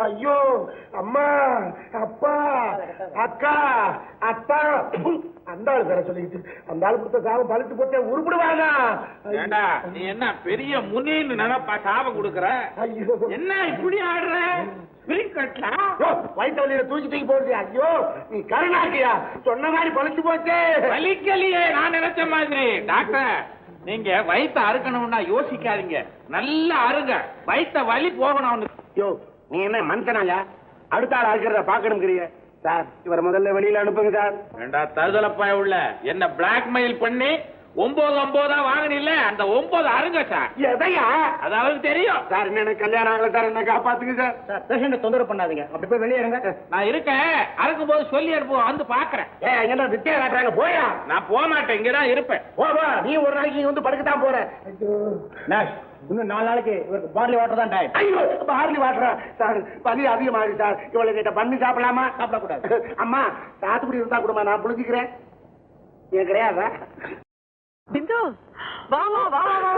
ஐயோ அம்மா அப்பா அக்கா அத்தா அந்த ஆளு பேர சொல்லிக்கிட்டு அந்த ஆளு கொடுத்த சாபம் பழிச்சு போட்டே உருப்பிடுவாங்க. நீ என்ன பெரிய முனின்னு நினைப்பா சாபம் கொடுக்கற? ஐயோ என்ன இப்படி ஆடுற? வயிற்று வலியில தூக்கி போடுது. ஐயோ நீ கருணாக்கியா சொன்ன மாதிரி பழிச்சு போச்சு. வலிக்கலையே நான் நினைச்ச மாதிரி. டாக்டர் நீங்க வயிற்ற அறுக்கணும்னா யோசிக்காதீங்க, நல்லா அருங்க, வயிற்ற வலி போகணும். யோ நீ என்ன மனுஷனாயா அடுத்த ஆள் அறுக்கிறத பாக்கணுங்கிறீங்க சார்? இவரை முதல்ல வெளியில அனுப்புங்க சார். ரெண்டா தருதலப்பாய உள்ள என்ன பிளாக்மெயில் பண்ணி 9 வாங்கினில்ல, அந்த 9 அருங்க சார். எதையா? அது அவருக்கு தெரியும் சார். என்ன கல்யாணம் ஆகல சார், என்ன காப்பாத்துங்க சார். பேஷண்ட தொந்தரவு பண்ணாதீங்க, அப்படி போய் வெளியே இருங்க. நான் இருக்கேன், அறுக்கும் போது சொல்லி அனுப்புவோம், வந்து பாக்குறேன். என்ன வித்தியா காட்டுறாங்க? போயா. நான் போக மாட்டேன், இங்கதான் இருப்பேன். போவா, நீ ஒரு நாளைக்கு இங்க வந்து படுக்கத்தான் போற. இன்னும் 4 நாளைக்கு இவருக்கு பார்லி வாட்டர் தான் டைம். ஐயோ பார்லி வாட்டரா சார்? பனி அதிகமாகுது சார். இவ்வளவு கிட்ட பண்ணி சாப்பிடலாமா? சாப்பிடக்கூடாது. அம்மா சாத்துக்குடி இருந்தா கொடுமா, நான் புளிஞ்சுக்கிறேன். ஏன் கிடையாதா? பிந்து வா வா வா வா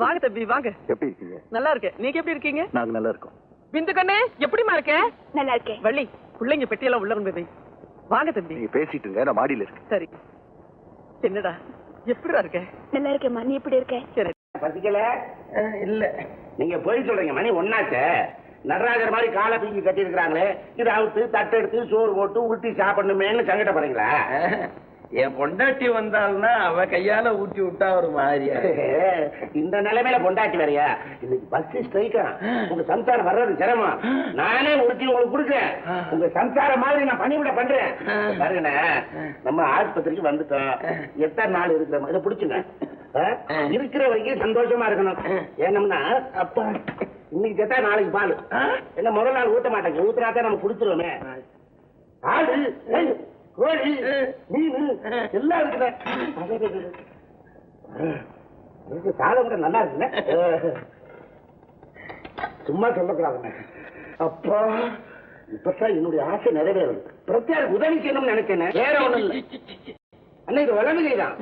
வாங்க தம்பி வாங்க. எப்படி இருக்கீங்க? நல்லா இருக்கேன், நீங்க எப்படி இருக்கீங்க? நாங்க நல்லா இருக்கோம். பிந்து கண்ணே எப்படிமா இருக்க? நல்லா இருக்கேன். வள்ளி பிள்ளைங்க பெட்டியெல்லாம் உள்ள கொண்டு போய் வாங்க தம்பி. நீங்க பேசிட்டு இருங்க, நான் மாடியில இருக்கேன். சரி. என்னடா எப்படிடா இருக்க? நல்லா இருக்கேன். நீ எப்படி இருக்க? சரி. பசிக்கல? இல்ல. நீங்க போய் சொல்றீங்க, மணி ஒன்னாச்சே. நடராஜர் மாதிரி காலை தூக்கி கட்டி இருக்கிறாங்களே, இதை அவுத்து தட்டு எடுத்து சோறு போட்டு ஊட்டி சாப்பிடணுமேன்னு சங்கடப்படுறீங்களா? என் பொண்டாட்டி வந்தாள்னா அவ கையால ஊட்டி விட்டா ஒரு மாதிரியா. இந்த நிலைமையில பொண்டாட்டி வரையா? இன்னைக்கு பஸ் ஸ்ட்ரைக்கா, உங்க சம்சாரம் வர்றது சிரமம். நானே ஊட்டி உங்களுக்கு கொடுக்குறேன். உங்க சம்சாரம் மாதிரி நான் பணிவிட பண்றேன். பாருங்கண்ணே, நம்ம ஆஸ்பத்திரிக்கு வந்துட்டோம். எத்தனை நாள் இருக்கிற மாதிரி பிடிச்சுங்க. இருக்கிற வரைக்கும் சந்தோஷமா இருக்கணும். ஏனம்னா அப்பா இன்னைக்கு கேட்டா நாளைக்கு பால் என்ன முதல் நாள் ஊத்த மாட்டேங்க. ஊத்துனாதான் நம்ம குடிச்சிருவோமே. ஆடு கோழி மீன் எல்லாம் இருக்குல்ல, சாதம் கூட நல்லா இருக்குல்ல. சும்மா சொல்லக்கூடாதுங்க. அப்பா இப்பதான் என்னுடைய ஆசை நிறைவேறும். பிரத்யேக உதவி செய்யணும்னு நினைச்சேன், வேற ஒண்ணும் இல்லை. அண்ணா இது வளர்ந்துதான்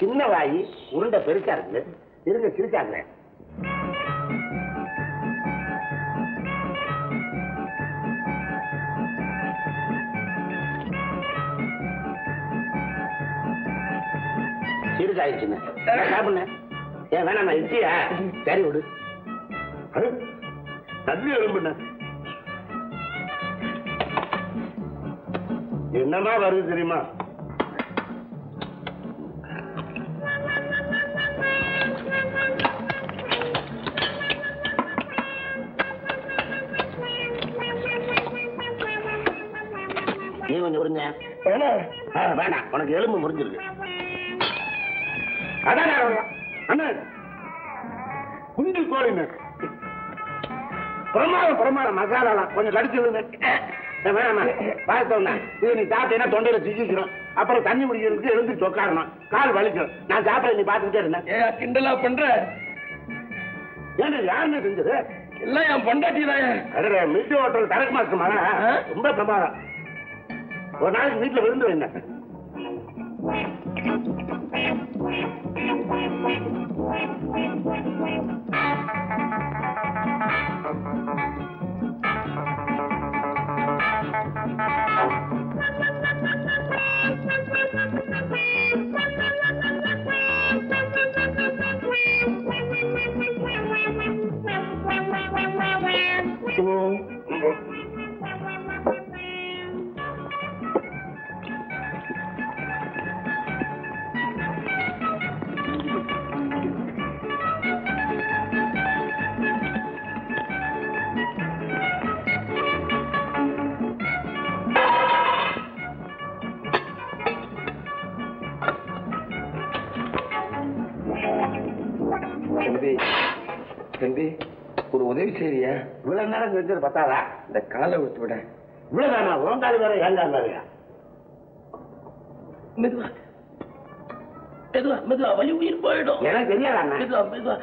சின்ன வாயி உருண்டை பெருசா இருக்கு. இருங்க சிரிச்சாங்க. சீரியஸாயிடுச்சுன்னு சாப்பிடுங்க. ஏன் வேணாம் இட்லியா? சரி விடு. தண்ணி எலும்புண்ண என்னமா வருது தெரியுமா? நீ கொஞ்சம் விடுங்க. வேணாம், உனக்கு எலும்பு முறிஞ்சிருக்கு. அதான் குஞ்சு கோழிங்க பிரமாதம் மசாலா கொஞ்சம் கடிச்சு வேணாமா? பார்த்தோம்னா இது நீ சாப்பிட்டீங்கன்னா தொண்டையில சிக்கிக்கிறோம். அப்புறம் தண்ணி முடிக்கிறதுக்கு எழுந்து சொக்காரணும், கால் வலிக்கும். நான் சாப்பிட நீ பார்த்துக்கிட்டே இருந்தேன். கிண்டலா பண்ற? ஏன்னா யாருன்னு செஞ்சது? எல்லாம் என் பொண்டாட்டி தான். மில்டி ஹோட்டல் தரக்கு மாசமா ரொம்ப பிரமாதம். ஒரு நாளைக்கு வீட்டுல விருந்து வேணும். தம்பி ஒரு உதவி செய்றியா? இவ்வளவு நேரம் செஞ்சது பத்தாதா? இந்த காலை விட்டு விட. இவ்வளவுதானா? உங்காது வேற ஏங்காது வேறையா? மெதுவா மெதுவா மெதுவா, வலி உயிர் போயிடும். எனக்கு தெரியாதா? மெதுவா மெதுவா.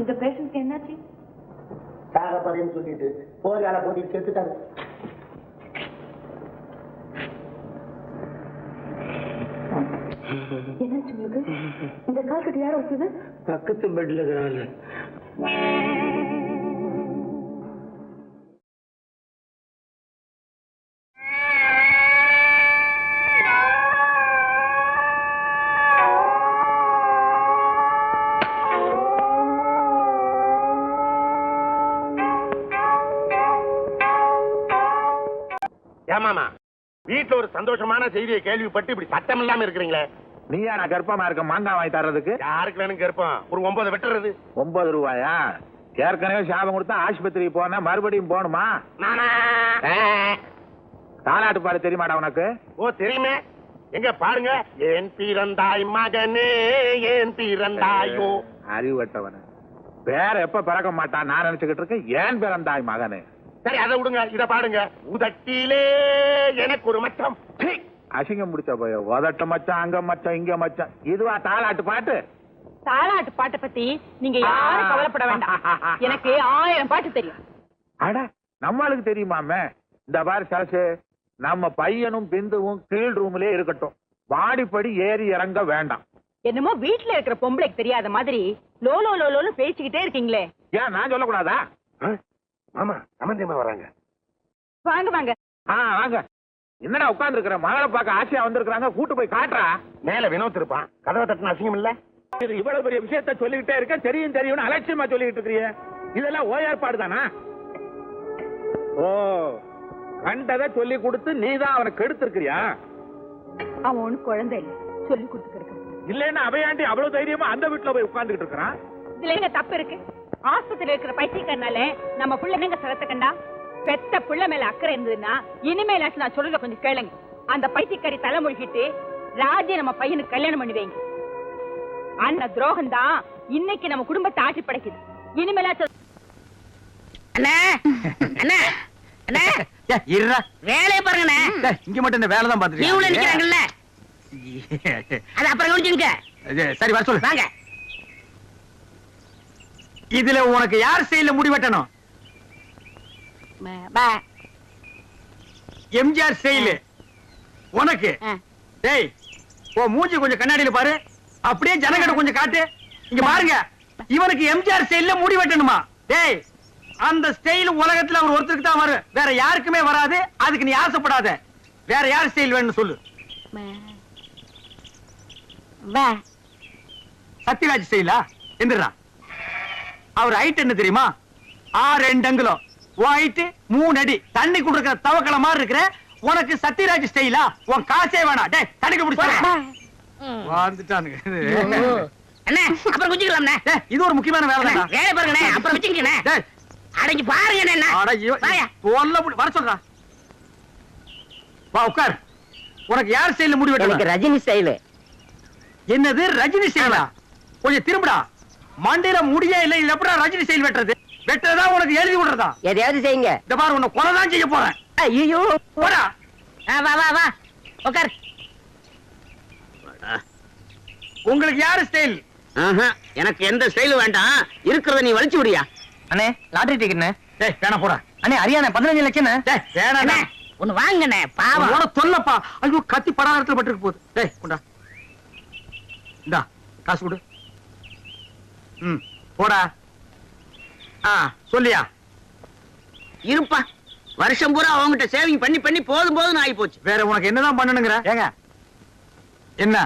இந்த பேஷண்ட்க்கு என்னாச்சு? சாகப்பறேன்னு சொல்லிட்டு போரால போட்டு செத்துட்டாரு. என்னாச்சு உங்களுக்கு? இந்த கால் கட்டி யாரும் வச்சது? பக்கத்து பெட்ல இருக்கிறாங்க. ஏமாமா, வீட்டுல ஒரு சந்தோஷமான செய்தியை கேள்விப்பட்டு இப்படி சட்டம் இல்லாம இருக்கிறீங்களே. நீயா நான் கர்ப்பமா இருக்க மாங்காய் வாங்கி தர்றதுக்கு? யாருக்கு வேணும் கருப்பம்? ஒரு 9 வெட்டுறது. 9 ரூபாயா? ஏற்கனவே சாபம் கொடுத்தா ஆஸ்பத்திரிக்கு போனா மறுபடியும் போகணுமா? நானா? தாலாட்டு பாடு தெரியுமாடா உனக்கு? ஓ தெரியுமே. எங்க பாருங்க. ஏன் பிறந்தாய் மகனே, ஏன் பிறந்தாயோ. அறிவட்டவன வேற எப்ப பிறக்க மாட்டான் நான் நினைச்சுக்கிட்டு இருக்கேன். ஏன் பிறந்தாய் மகனே? சரி அதை விடுங்க, இத பாடுங்க. உதட்டிலே எனக்கு ஒரு மச்சம். சீ. அசிங்கம் முடிச்ச போய் உதட்ட மச்சான், அங்க மச்சான், இங்க மச்சான். இதுவா தாலாட்டு பாட்டு? தாலாட்டு பாட்டை பத்தி நீங்க யாரும் கவலைப்பட வேண்டாம். எனக்கு 1000 பாட்டு தெரியும். அட நம்மளுக்கு தெரியுமாமே. இந்த பாரு சரசு, நம்ம பையனும் பிந்துவும் கீழ் ரூம்லயே இருக்கட்டும். வாடிப்படி ஏறி இறங்க வேண்டாம். என்னமோ வீட்டுல இருக்கிற பொம்பளைக்கு தெரியாத மாதிரி லோலோ லோலோன்னு பேசிக்கிட்டே இருக்கீங்களே. ஏன் நான் சொல்லக்கூடாதா? மாமா சம்பந்தியமா வராங்க. வாங்க வாங்க. வாங்க. என்னடா உட்கார்ந்து இருக்கிற? மகளை பார்க்க ஆசையா வந்திருக்காங்க, கூட்டு போய் காட்டுறா. மேல வினோத் இருப்பான். கதவை தட்டின அசிங்கம் இல்ல? இவ்வளவு பெரிய விஷயத்த சொல்லிக்கிட்டே இருக்க, தெரியும் தெரியும் அலட்சியமா சொல்லிக்கிட்டு இருக்கிறீங்க. இதெல்லாம் ஓயாற்பாடு தானா? ஓ, கண்டதை சொல்லி கொடுத்து நீதான் அவனை கெடுத்திருக்கிறியா? அவன் ஒண்ணு குழந்தை இல்ல, சொல்லி கொடுத்துருக்க. இல்லன்னா அவையாண்டி அவ்வளவு தைரியமா அந்த வீட்டுல போய் உட்கார்ந்துகிட்டு இருக்கிறான். இதுல எங்க தப்பு இருக்கு? ஆஸ்பத்திரியில இருக்கிற பைத்தியக்காரனால நம்ம புள்ள என்னங்க சரத்தை கண்டா? பெத்த புள்ள மேல அக்கறை இருந்ததுன்னா இனிமேலாச்சும் நான் சொல்றத கொஞ்சம் கேளுங்க. அந்த பைத்தியக்காரி தலை முழுகிட்டு ராஜே நம்ம பையனுக்கு கல்யாணம் பண்ணி வைங்க. அந்த துரோகம் தான் இன்னைக்கு நம்ம குடும்பத்தை ஆட்சி படைக்குது. இனிமேலாச்சும் வேலையை பாருங்கண்ணே. இங்க மட்டும் இந்த வேலை தான் லீவ்ல நிக்கிறாங்கல்ல, அது அப்புறம் கவனிச்சுங்க. சரி வர சொல்லு. வாங்க. இதுல உனக்கு யார் செயல முடிவெட்டணும்? எம்ஜிஆர் செயலு உனக்கு. டேய் ஓ மூஞ்சி கொஞ்சம் கண்ணாடியில பாரு, அப்படியே ஜனங்கட கொஞ்சம் காட்டு. இங்க பாருங்க, இவனுக்கு எம்ஜிஆர் செயல்ல முடி வெட்டணுமா? டேய் அந்த ஸ்டைல் உலகத்துல அவர் ஒருத்தருக்கு தான் வரும், வேற யாருக்குமே வராது. அதுக்கு நீ ஆசைப்படாத. வேற யார் ஸ்டைல் வேணும்னு சொல்லு. சத்யராஜ் ஸ்டைலா? எந்திரா. அவர் ஹைட் என்ன தெரியுமா? 6 அங்குலம், ஹைட் 3 அடி. தண்ணி குடுக்கிற தவக்கல மாதிரி இருக்கிற உனக்கு சத்யராஜ் ஸ்டைலா? உன் காசே வேணாம். டேய் தண்ணிக்கு பிடிச்சு வந்துட்டானுங்க. அண்ணே அப்புறம் குஞ்சிக்கலாம்ண்ணே. இது ஒரு முக்கியமான வேலை தான். வேலை பாருங்கண்ணே, அப்புறம் வச்சுக்கண்ணே. அடங்கி பாருங்க என்ன. வர சொல்றா. வா உட்கார். உனக்கு யார் ஸ்டைல முடி வெட்டணும்? ரஜினி ஸ்டைலு. என்னது ரஜினி ஸ்டைலா? கொஞ்சம் திரும்புடா. மண்டையில முடியே இல்ல, இது எப்படா ரஜினி ஸ்டைல் வெட்டுறது? வெட்டுறதா உனக்கு எழுதி விடுறதா? எதையாவது செய்யுங்க. இந்த பாரு உன்னை கொலைதான் செய்ய போறேன். ஐயோ போடா. வா வா வா உட்கார். உங்களுக்கு யாரு ஸ்டைல்? எனக்கு எந்த ஸ்டைலும் வேண்டாம், இருக்கிறத நீ வலிச்சு விடியா. அண்ணே லாட்டரி டிக்கெட்ண்ணே. டேய் வேணா போடா. அண்ணே ஹரியானா 15 லட்சம். டேய் வேணாண்ணே, ஒன்னு வாங்கண்ணே. பாவம் உன தொல்லப்பா. ஐயோ கத்தி படாரத்துல பட்டிருக்கு போகுது. டேய் கொண்டா. இந்தா காசு கொடு. போடா. சொல்லியா? இருப்பா, வருஷம் பூரா அவங்ககிட்ட சேவிங் பண்ணி பண்ணி போதும் போதும் ஆகி போச்சு. வேற உனக்கு என்னதான் பண்ணணுங்கிற? ஏங்க என்ன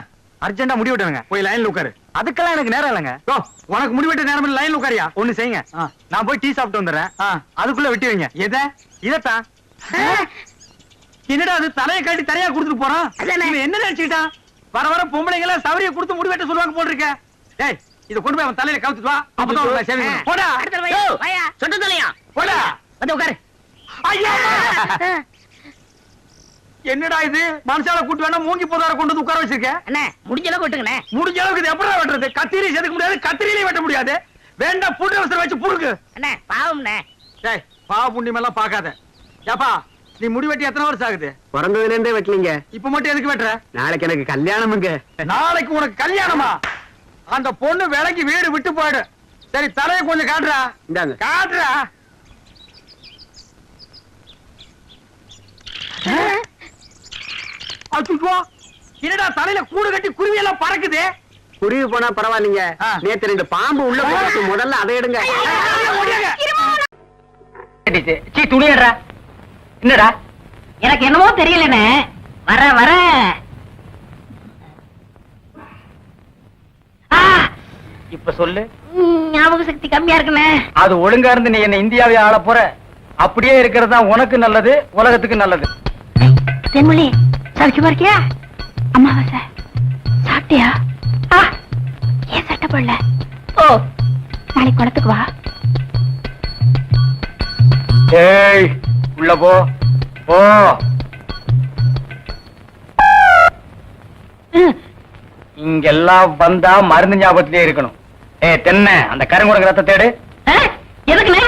அர்ஜென்டா முடி வெட்டணுங்க, போய் லைன்ல உட்காரு. அதுக்கெல்லாம் எனக்கு நேரம் இல்லைங்க. ஓ உனக்கு முடி வெட்ட நேரம் லைன்ல உட்காரியா? ஒண்ணு செய்யுங்க, நான் போய் டீ சாப்பிட்டு வந்துடுறேன். அதுக்குள்ள வெட்டி வைங்க. எதை? இதத்தான். என்னடா அது தலையை காட்டி தரையா கொடுத்துட்டு போறான்? என்ன நினைச்சுக்கிட்டா? வர வர பொம்பளைங்க எல்லாம் சவரிய கொடுத்து முடி வெட்ட சொல்லுவாங்க போட்டிருக்க. டேய் இத கொண்டு போய் அவன் தலையில கவுத்துட்டு வா. அப்பதான் சேவிங். போடா சொட்ட தலையா. போடா வந்து உட்காரு. ஐயா என்னடா இது? மனுஷால கூட்டு வேணா மூங்கி போதார கொண்டு வந்து உட்கார வச்சிருக்க. அண்ணே முடிஞ்ச அளவுக்கு வெட்டுங்கண்ணே. முடிஞ்ச அளவுக்கு இது எப்படா வெட்டுறது? கத்திரி செதுக்க முடியாது, கத்திரியிலே வெட்ட முடியாது. வேண்டாம் புண்ணி அவசரம் வச்சு புடுங்க. அண்ணே பாவம்ண்ணே. டேய் பாவ புண்ணியம் எல்லாம் பாக்காத. ஏப்பா நீ முடி வெட்டி எத்தனை வருஷம் ஆகுது? பிறந்ததுல இருந்தே வெட்டலீங்க. இப்ப மட்டும் எதுக்கு வெட்டுற? நாளைக்கு எனக்கு கல்யாணமுங்க. நாளைக்கு உனக்கு கல்யாணமா? அந்த பொண்ணு விலைக்கு வீடு விட்டு போயிடு. சரி தலையை கொஞ்சம் காட்டுறா. இந்தாங்க. காட்டுறா. அச்சுச்சோ, என்னடா தலையில கூடு கட்டி குருவி எல்லாம் பறக்குது. குருவி போனா பரவாயில்லைங்க. ஆ. நேத்து 2 பாம்பு உள்ள போட்டு முதல்ல அதை எடுங்க. சீ துணியடா. என்னடா? எனக்கு என்னமோ தெரியலண்ணே. வர வர இப்ப சொல்லு. ஞாபக சக்தி கம்மியா இருக்குண்ணே. அது ஒழுங்கா இருந்து நீ என்ன இந்தியாவை ஆள போற. அப்படியே இருக்கிறது தான் உனக்கு நல்லது, உலகத்துக்கு நல்லது. தென்மொழி சமைச்சு இருக்கியா? அம்மாவாசை சாப்பிட்டியா? ஏன் சட்டை போடல? ஓ, நாளைக்கு குளத்துக்கு வா. ஏய், உள்ள போ போ. இங்கெல்லாம் வந்தா மருந்து ஞாபகத்திலே இருக்கணும். தென்னை அந்த கருங்குடங்க ரத்த தேடு. எதுக்குண்ணே?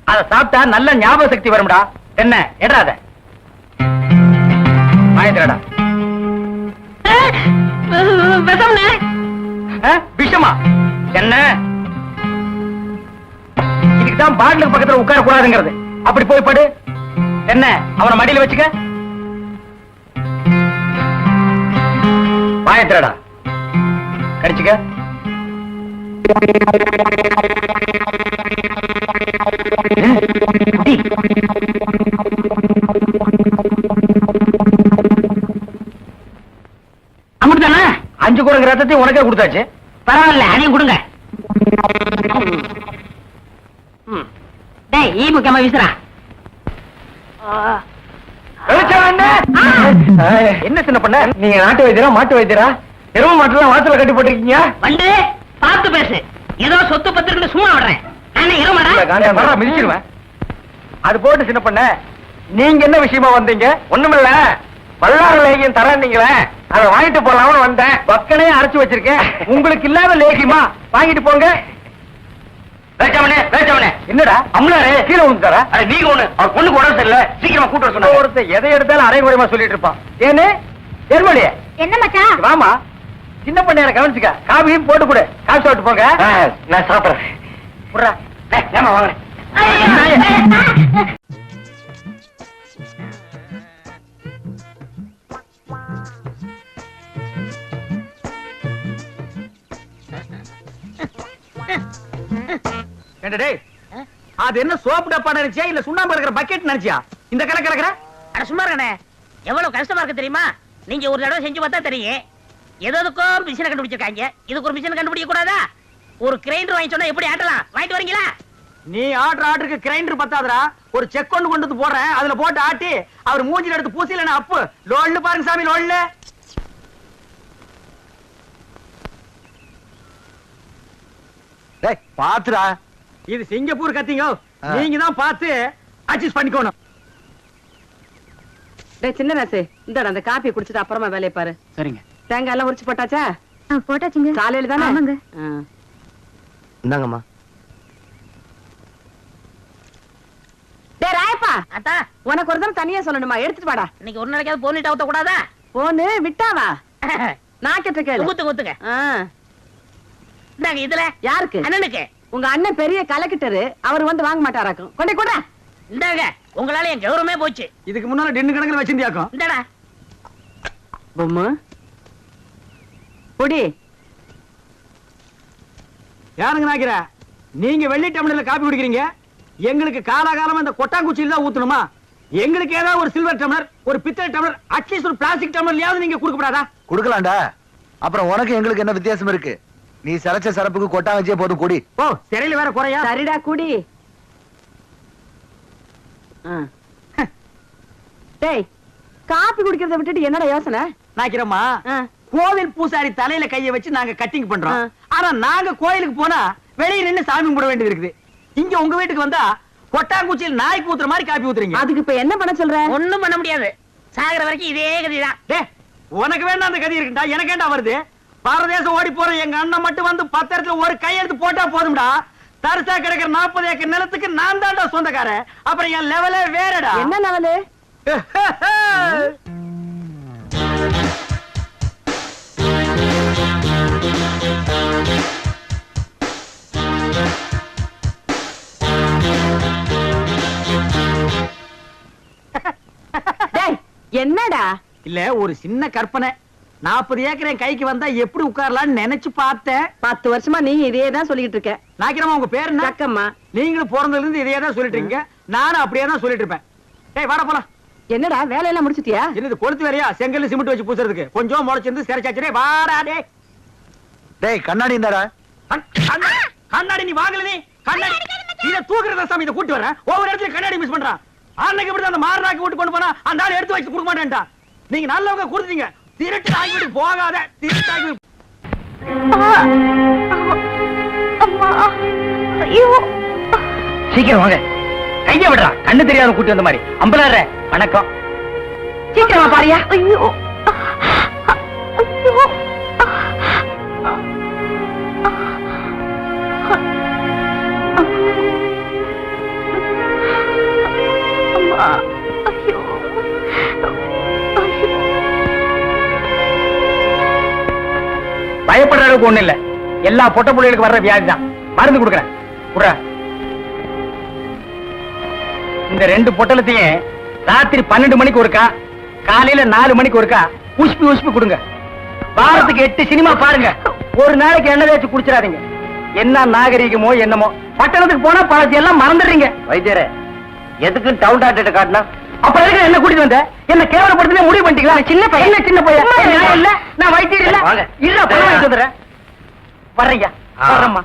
அத சாப்பிட்டா நல்ல ஞாபக சக்தி வரும்டா. தென்னை எடாத மாயத்திரடா. விஷம்ண்ணே. விஷமா? என்ன இதுக்குதான் பாட்டிலுக்கு பக்கத்துல உட்கார கூடாதுங்கிறது. அப்படி போய் படு. என்ன அவனை மடியில வச்சுக்க. மாயத்திரடா கடிச்சுக்க. அமுட்டுதானே? 5 குரங்கு ரத்தத்தையும் உனக்கே கொடுத்தாச்சு. பரவாயில்ல, அதையும் கொடுங்க. டேய், ஈ முக்கியமா வீசுறா. என்ன சின்ன பண்ண? நீங்க நாட்டு வைத்தியரா மாட்டு வைத்தியரா? எரும மாட்டுலாம் வாசல கட்டி போட்டிருக்கீங்க. வந்து பார்த்து பேசு. ஏதோ சொத்து பத்திரன்னு சும்மா விடுறேன். நானே இருமாடா மிதிச்சிருவேன். அது போட்டு சின்ன பண்ண, நீங்க என்ன விஷயமா வந்தீங்க? ஒண்ணுமில்ல, வல்லார லேகியம் தரீங்களே, அதை வாங்கிட்டு போலாம்னு வந்தேன். பக்கனே அரைச்சு வச்சிருக்கேன். உங்களுக்கு இல்லாத லேகியமா? வாங்கிட்டு போங்க. என்னடா அம்லாரே கீழே விழுந்துட்டாரா? நீங்க ஒண்ணு அவர் பொண்ணுக்கு உடம்பு சரியில்லை, சீக்கிரமா கூட்டு வர சொன்னாங்க. ஒருத்தர் எதை எடுத்தாலும் அரை குறைமா சொல்லிட்டு இருப்பான். ஏன்னு எருமலியே என்ன மச்சான்? வாமா, சின்ன பண்ண கவனிச்சுக்க. காபியும் போட்டு கொடு. காசு சாப்பிட்டு போங்க. நான் சாப்பிடுறேன். ஏமா வாங்க. அது என்ன சோப்பு டப்பா நினைச்சியா இல்ல சுண்ணாம்பு இருக்கிற பக்கெட் நினைச்சியா இந்த கலை கலக்கிற? அட சும்மா இருக்கனே. எவ்வளவு கஷ்டமா இருக்கு தெரியுமா? நீங்க ஒரு தடவை செஞ்சு பார்த்தா தெரியும். எதுக்கும் மிஷினை கண்டுபிடிச்சிருக்காங்க. இதுக்கு ஒரு மிஷின் கண்டுபிடிக்க கூடாதா? ஒரு கிரைண்டர் வாங்கி சொன்னா எப்படி ஆட்டலாம்? வாங்கிட்டு வரீங்களா? நீ ஆர்டருக்கு கிரைண்டர் பத்தாதடா. ஒரு செக் கொண்டு வந்து போடுறேன், அதுல போட்டு ஆட்டி அவர் மூஞ்சில எடுத்து பூசில அப்பு லோல்ல பாருங்க சாமி, லோல்ல. டேய் பாத்துடா, இது சிங்கப்பூர் கத்திங்க. நீங்க தான் பார்த்து அட்ஜஸ்ட் பண்ணிக்கணும். டேய் சின்ன ராசு, இந்தடா அந்த காப்பி குடிச்சிட்டு அப்புறமா வேலைய பாரு. சரிங்க. தேங்காய் எல்லாம் உரிச்சு போட்டாச்சா? போட்டாச்சுங்க. காலையில தானே? ஆமாங்க. இந்தாங்கம்மா. டேய் ராயப்பா, அத்தா, உனக்கு ஒரு தடவை தனியா சொல்லணுமா? எடுத்துட்டு வாடா. இன்னைக்கு ஒரு நாளைக்காவது போனிட்டு ஊத்த கூடாதா? போனு விட்டாவா? நான் கேட்ட கேளு. ஊத்துங்க ஊத்துங்க. ஆ. இந்தாங்க இதுல. யாருக்கு? அண்ணனுக்கு. உங்க அண்ணன் பெரிய கலெக்டரு, அவர் வந்து வாங்க மாட்டாராக்கும். கொண்டே கூட. இந்தாங்க, உங்களால என் கௌரவமே போச்சு. இதுக்கு முன்னால டென்னு கணக்குல வச்சிருந்தியாக்கும். இந்தாடா. பொம்மு பொடி. யாருங்க நாக்கிற? நீங்க வெள்ளி டம்ளர்ல காப்பி குடிக்கிறீங்க, எங்களுக்கு காலாகாலமா இந்த கொட்டாங்குச்சியில தான் ஊத்தணுமா? எங்களுக்கு ஏதாவது ஒரு சில்வர் டம்ளர், ஒரு பித்தளை டம்ளர், அட்லீஸ்ட் ஒரு பிளாஸ்டிக் டம்ளர்லயாவது நீங்க கொடுக்கப்படாதா? குடுக்கலாம்டா. அப்புறம் உனக்கு எங்களுக்கு என்ன வித்தியாசம் இருக்கு? நீ சரச்ச சரப்புக்கு கொட்டா வச்சே போதும், குடி. ஓ, சிறையில வேற குறையா? சரிடா குடி. டேய், காப்பி குடிக்கிறத விட்டுட்டு என்னடா யோசனை? நாக்கிறம்மா, கோவில் பூசாரி தலையில கைய வச்சு நாங்க கட்டிங் பண்றோம். ஆனா நாங்க கோயிலுக்கு போனா வெளியே நின்னு சாமி கும்பிட வேண்டியது இருக்குது. இங்க உங்க வீட்டுக்கு வந்தா கொட்டாங்குச்சியில் நாய்க்கு ஊத்துற மாதிரி காப்பி ஊத்துறீங்க. அதுக்கு இப்ப என்ன பண்ண சொல்ற? ஒண்ணும் பண்ண முடியாது. சாகர வரைக்கும் இதே கதிதான். டேய், உனக்கு வேண்டாம் அந்த கதி இருக்குடா, எனக்கு ஏண்டா வருது? பாரதேசம் ஓடி போற எங்க அண்ணன் மட்டும் வந்து 10 இடத்துல ஒரு கையெழுத்து போட்டா போதும்டா. தரிசா கிடக்கிற 40 ஏக்கர் நிலத்துக்கு நான் தான்டா சொந்தக்காரன். அப்புறம் என் லெவலே வேறடா. என்ன லெவலு? இல்ல ஒரு சின்ன கற்பனை. 40 ஏக்கர் என் கைக்கு வந்தா எப்படி உட்காரலாம்னு நினைச்சு பார்த்தேன். 10 வருஷமா நீங்க இதே தான் சொல்லிட்டு இருக்க. நாக்கிரமா உங்க பேர் என்ன? சக்கம்மா. நீங்களும் பிறந்ததுல இருந்து இதே தான் சொல்லிட்டு இருக்கீங்க. நானும் அப்படியே தான் சொல்லிட்டு இருப்பேன். டேய் வாடா போலாம். என்னடா வேலையெல்லாம் முடிச்சிட்டியா? என்னது கொளுத்து வேலையா? செங்கல்ல சிமெண்ட் வச்சு பூசுறதுக்கு கொஞ்சம் முளைச்சிருந்து சிறைச்சாச்சே. வாடா டேய். டேய் கண்ணாடி இந்தாடா. கண்ணாடி நீ வாங்கல நீ. கண்ணாடி இத தூக்குறத சாமி இத கூட்டி வரேன். ஒவ்வொரு இடத்துல கண்ணாடி மிஸ் பண்றான். அன்னைக்கு இப்படி அந்த மாரனாக்கு விட்டு கொண்டு போனா அந்த ஆளு எடுத்து வச்சு கொடுக்க மாட்டேன்டா. நீங்க நல்லவங்க கொடுத்தீங்க. திருட்டு ஆகிட்டு போகாத. திருட்டு ஆகி சீக்கிரம் வாங்க. கைய விடுறா. கண்ணு தெரியாத கூட்டி வந்த மாதிரி. அம்பலாற வணக்கம். சீக்கிரமா பாரியா. ஐயோ பயப்படுற அளவுக்கு ஒண்ணு இல்ல. எல்லா பொட்ட புள்ளைகளுக்கு வர்ற வியாதி தான். மருந்து கொடுக்குறேன். குடுறா. இந்த 2 பொட்டலத்தையும் ராத்திரி 12 மணிக்கு ஒருக்கா, காலையில 4 மணிக்கு ஒருக்கா உஷ்பி கொடுங்க. வாரத்துக்கு 8 சினிமா பாருங்க. ஒரு நாளைக்கு எண்ணெய் தேய்ச்சி குடிச்சிடாதீங்க. என்ன நாகரீகமோ என்னமோ. பட்டணத்துக்கு போனா பழத்தை எல்லாம் மறந்துடுறீங்க. வைத்தியரே எதுக்கு டவுன் டாக்டர் காட்டினா? அப்ப எதுக்கு என்ன கூட்டிட்டு வந்த? என்ன கேவலப்படுத்தினே முடிவு பண்ணிட்டீங்களா? சின்ன பையன் சின்ன பையன் இல்ல. நான் வைத்தியர் இல்ல. இல்ல பணம் வாங்கிட்டு வந்துடுறேன். வர்றீங்க. வர்றம்மா.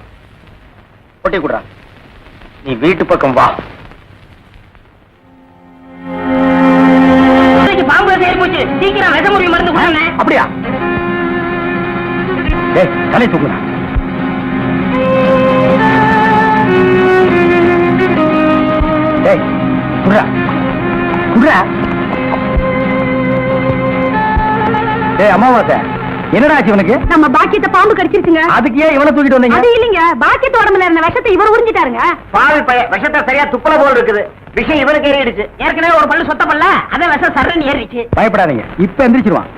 பொட்டி குடுறா. நீ வீட்டு பக்கம் வா. பாம்பு ஏறி போச்சு. சீக்கிரம் வித முறிவு மருந்து கொடுங்க. அப்படியா? டேய் தலை தூக்குடா. டேய் குடுறா. குடுறா. டேய் அம்மாவாசை என்னடா ஆச்சு இவனுக்கு? நம்ம பாக்கியத்தை பாம்பு கடிச்சிருச்சுங்க. அதுக்கு ஏன் இவனை தூக்கிட்டு வந்தீங்க? அது இல்லைங்க, பாக்கியத்து உடம்புல இருந்த விஷத்தை இவர் உறிஞ்சிட்டாருங்க. பால் பைய விஷத்தை சரியா துப்பல போல் இருக்குது. விஷம் இவனுக்கு ஏறிடுச்சு. ஏற்கனவே ஒரு பல்லு சொத்த பல்ல அத விஷம் சரன்னு ஏறிடுச்சு. பயப்படாதீங்க. இப்ப எந்திரிச்சிருவான்.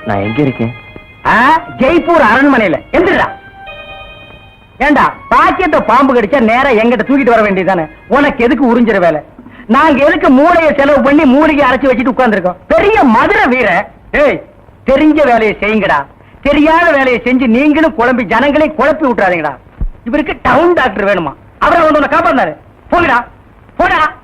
நான் எங்க இருக்கேன்? ஜெய்ப்பூர் அரண்மனையில. எந்திரா. ஏண்டா பாக்கியத்தை பாம்பு கடிச்சா நேரா எங்கிட்ட தூக்கிட்டு வர வேண்டியதானே? உனக்கு எதுக்கு உறிஞ்சிற வேலை? நாங்க எதுக்கு மூளையை செலவு பண்ணி மூலிகை அரைச்சு வச்சுட்டு உட்கார்ந்துருக்கோம்? பெரிய மதுரை வீர. ஏய் தெரிஞ்ச வேலையை செய்யுங்கடா. தெரியாத வேலையை செஞ்சு நீங்களும் குழம்பி ஜனங்களையும் குழப்பி விட்டுறாதீங்கடா. இவருக்கு டவுன் டாக்டர் வேணுமா? அவரை வந்து உன்னை காப்பாந்தாரு. போங்கடா போடா.